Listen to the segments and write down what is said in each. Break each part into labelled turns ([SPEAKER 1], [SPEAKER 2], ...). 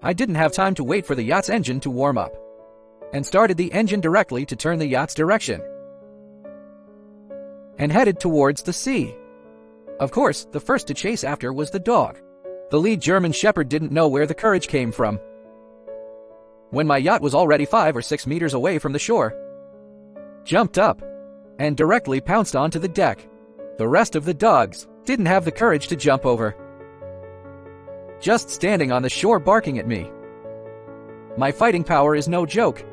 [SPEAKER 1] I didn't have time to wait for the yacht's engine to warm up, and started the engine directly to turn the yacht's direction, and headed towards the sea. Of course, the first to chase after was the dog. The lead German Shepherd didn't know where the courage came from. When my yacht was already 5 or 6 meters away from the shore, jumped up, and directly pounced onto the deck. The rest of the dogs didn't have the courage to jump over, just standing on the shore barking at me. My fighting power is no joke.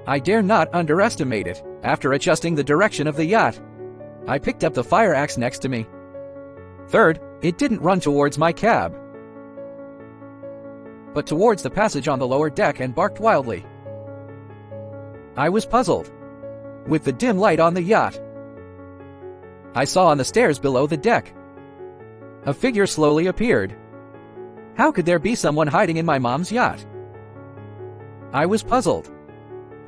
[SPEAKER 1] I dare not underestimate it. After adjusting the direction of the yacht, I picked up the fire axe next to me. Third, it didn't run towards my cab, but towards the passage on the lower deck and barked wildly. I was puzzled. With the dim light on the yacht, I saw on the stairs below the deck a figure slowly appeared. How could there be someone hiding in my mom's yacht? I was puzzled.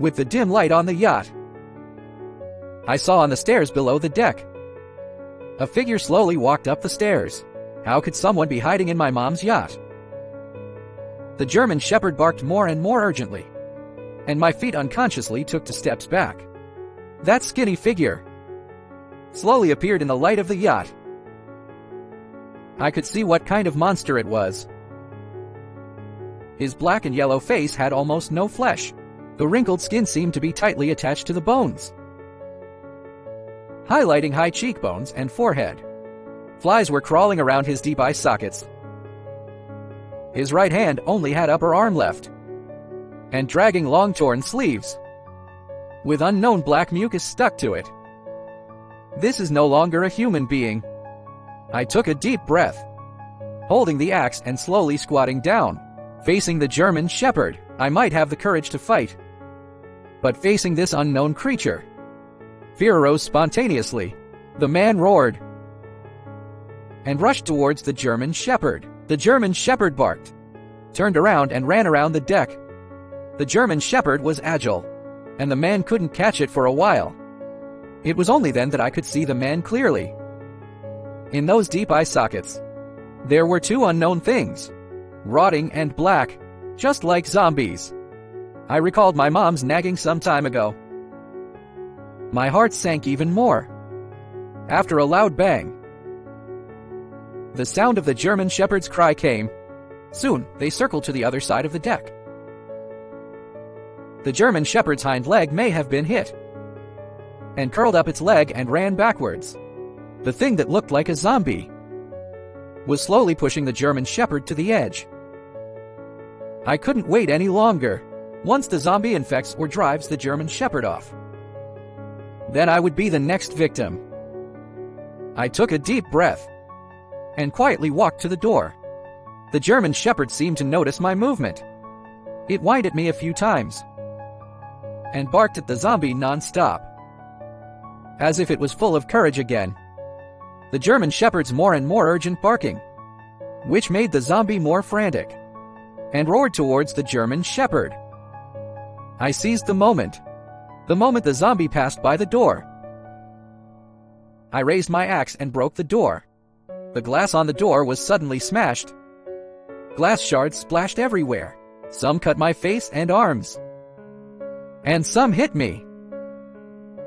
[SPEAKER 1] With the dim light on the yacht, I saw on the stairs below the deck a figure slowly walked up the stairs. How could someone be hiding in my mom's yacht? The German Shepherd barked more and more urgently, and my feet unconsciously took 2 steps back. That skinny figure slowly appeared in the light of the yacht. I could see what kind of monster it was. His black and yellow face had almost no flesh. The wrinkled skin seemed to be tightly attached to the bones, highlighting high cheekbones and forehead. Flies were crawling around his deep eye sockets. His right hand only had upper arm left, and dragging long torn sleeves, with unknown black mucus stuck to it. This is no longer a human being. I took a deep breath, holding the axe and slowly squatting down. Facing the German Shepherd, I might have the courage to fight, but facing this unknown creature, fear arose spontaneously. The man roared and rushed towards the German Shepherd. The German Shepherd barked, turned around and ran around the deck. The German Shepherd was agile, and the man couldn't catch it for a while. It was only then that I could see the man clearly. In those deep eye sockets, there were 2 unknown things, rotting and black, just like zombies. I recalled my mom's nagging some time ago. My heart sank even more. After a loud bang, the sound of the German Shepherd's cry came. Soon, they circled to the other side of the deck. The German Shepherd's hind leg may have been hit, and curled up its leg and ran backwards. The thing that looked like a zombie was slowly pushing the German Shepherd to the edge. I couldn't wait any longer. Once the zombie infects or drives the German Shepherd off, then I would be the next victim. I took a deep breath and quietly walked to the door. The German Shepherd seemed to notice my movement. It whined at me a few times and barked at the zombie non-stop, as if it was full of courage again. The German Shepherd's more and more urgent barking, which made the zombie more frantic, and roared towards the German Shepherd. I seized the moment the zombie passed by the door. I raised my axe and broke the door. The glass on the door was suddenly smashed. Glass shards splashed everywhere. Some cut my face and arms, and some hit me.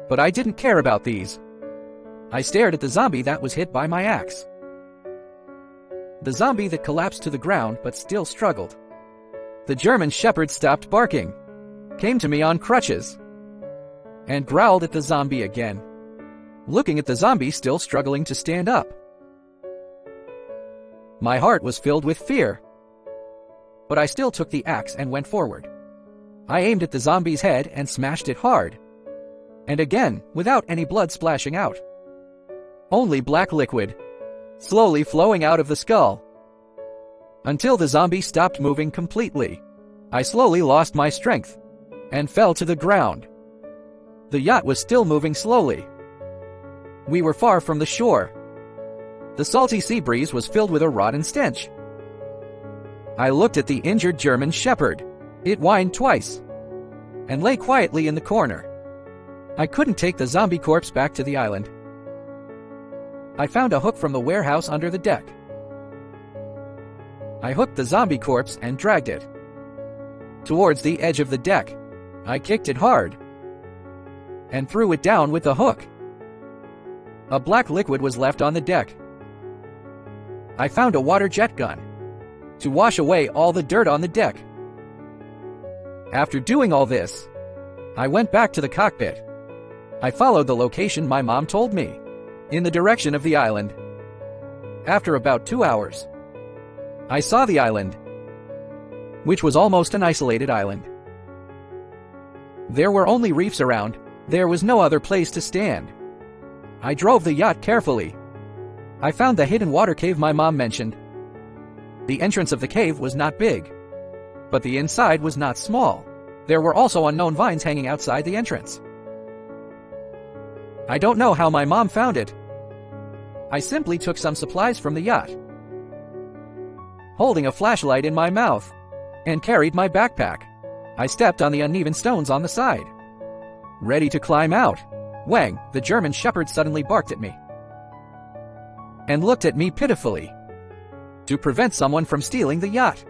[SPEAKER 1] But I didn't care about these. I stared at the zombie that was hit by my axe. The zombie that collapsed to the ground but still struggled. The German Shepherd stopped barking, came to me on crutches, and growled at the zombie again, looking at the zombie still struggling to stand up. My heart was filled with fear, but I still took the axe and went forward. I aimed at the zombie's head and smashed it hard, and again, without any blood splashing out. Only black liquid, slowly flowing out of the skull, until the zombie stopped moving completely. I slowly lost my strength and fell to the ground. The yacht was still moving slowly. We were far from the shore. The salty sea breeze was filled with a rotten stench. I looked at the injured German Shepherd. It whined twice and lay quietly in the corner. I couldn't take the zombie corpse back to the island. I found a hook from the warehouse under the deck. I hooked the zombie corpse and dragged it towards the edge of the deck. I kicked it hard and threw it down with the hook. A black liquid was left on the deck. I found a water jet gun to wash away all the dirt on the deck. After doing all this, I went back to the cockpit. I followed the location my mom told me, in the direction of the island. After about 2 hours, I saw the island, which was almost an isolated island. There were only reefs around. There was no other place to stand. I drove the yacht carefully. I found the hidden water cave my mom mentioned. The entrance of the cave was not big, but the inside was not small. There were also unknown vines hanging outside the entrance. I don't know how my mom found it. I simply took some supplies from the yacht, holding a flashlight in my mouth, and carried my backpack. I stepped on the uneven stones on the side, ready to climb out. Wang, the German shepherd, suddenly barked at me and looked at me pitifully to prevent someone from stealing the yacht.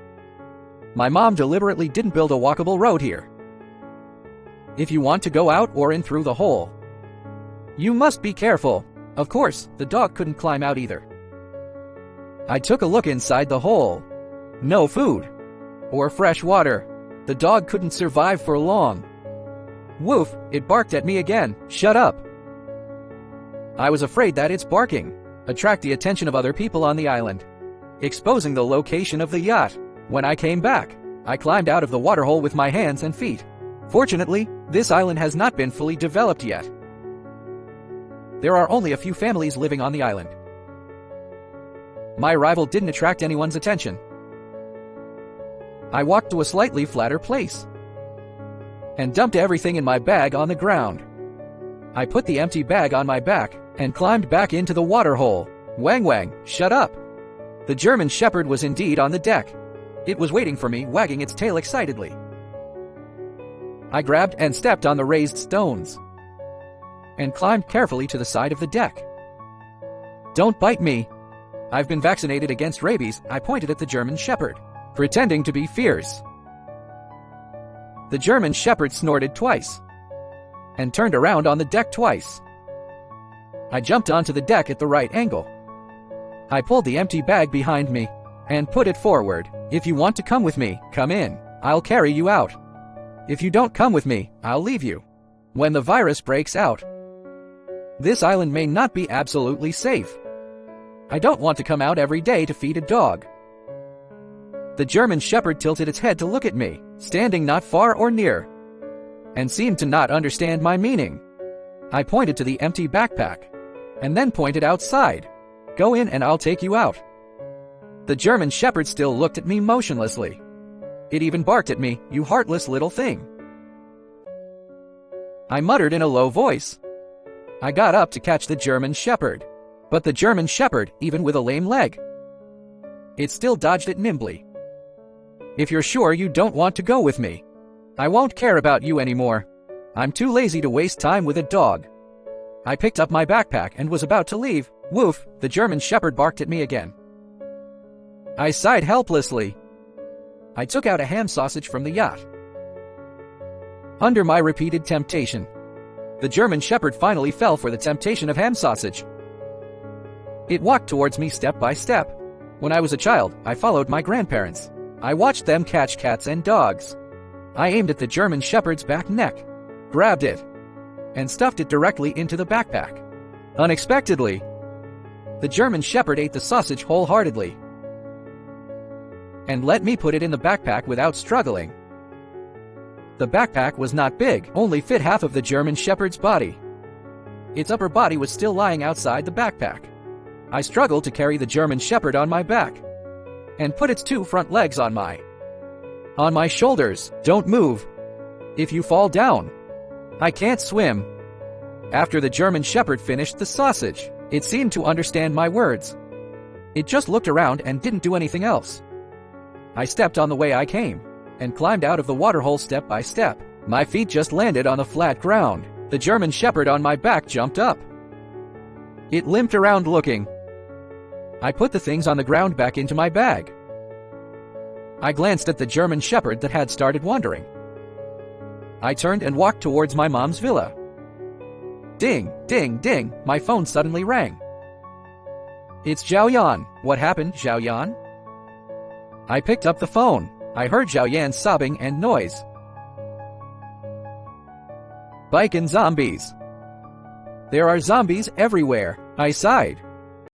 [SPEAKER 1] My mom deliberately didn't build a walkable road here. If you want to go out or in through the hole, you must be careful. Of course, the dog couldn't climb out either. I took a look inside the hole. No food or fresh water. The dog couldn't survive for long. Woof, it barked at me again. Shut up. I was afraid that its barking attract the attention of other people on the island, exposing the location of the yacht. When I came back, I climbed out of the waterhole with my hands and feet. Fortunately, this island has not been fully developed yet. There are only a few families living on the island. My arrival didn't attract anyone's attention. I walked to a slightly flatter place and dumped everything in my bag on the ground. I put the empty bag on my back and climbed back into the waterhole. Wang Wang, shut up. The German shepherd was indeed on the deck. It was waiting for me, wagging its tail excitedly. I grabbed and stepped on the raised stones and climbed carefully to the side of the deck. Don't bite me. I've been vaccinated against rabies. I pointed at the German shepherd, pretending to be fierce. The German shepherd snorted twice and turned around on the deck twice. I jumped onto the deck at the right angle. I pulled the empty bag behind me and put it forward. If you want to come with me, come in. I'll carry you out. If you don't come with me, I'll leave you. When the virus breaks out, this island may not be absolutely safe. I don't want to come out every day to feed a dog. The German shepherd tilted its head to look at me, standing not far or near, and seemed to not understand my meaning. I pointed to the empty backpack, and then pointed outside. Go in and I'll take you out. The German shepherd still looked at me motionlessly. It even barked at me, you heartless little thing. I muttered in a low voice. I got up to catch the German shepherd, but the German shepherd, even with a lame leg, it still dodged it nimbly. If you're sure you don't want to go with me, I won't care about you anymore. I'm too lazy to waste time with a dog. I picked up my backpack and was about to leave. Woof, the German shepherd barked at me again. I sighed helplessly. I took out a ham sausage from the yacht. Under my repeated temptation, the German shepherd finally fell for the temptation of ham sausage. It walked towards me step by step. When I was a child, I followed my grandparents. I watched them catch cats and dogs. I aimed at the German shepherd's back neck, grabbed it, and stuffed it directly into the backpack. Unexpectedly, the German shepherd ate the sausage wholeheartedly and let me put it in the backpack without struggling. The backpack was not big, only fit half of the German shepherd's body. Its upper body was still lying outside the backpack. I struggled to carry the German shepherd on my back and put its 2 front legs on my shoulders. Don't move. If you fall down, I can't swim. After the German shepherd finished the sausage, it seemed to understand my words. It just looked around and didn't do anything else. I stepped on the way I came and climbed out of the waterhole step by step. My feet just landed on the flat ground. The German shepherd on my back jumped up. It limped around looking. I put the things on the ground back into my bag I glanced at the German shepherd that had started wandering. I turned and walked towards my mom's villa. Ding, ding, ding, my phone suddenly rang. It's Zhao Yan. What happened, Zhao Yan? I picked up the phone. I heard Zhao Yan's sobbing and noise. Bike and zombies. There are zombies everywhere, I sighed.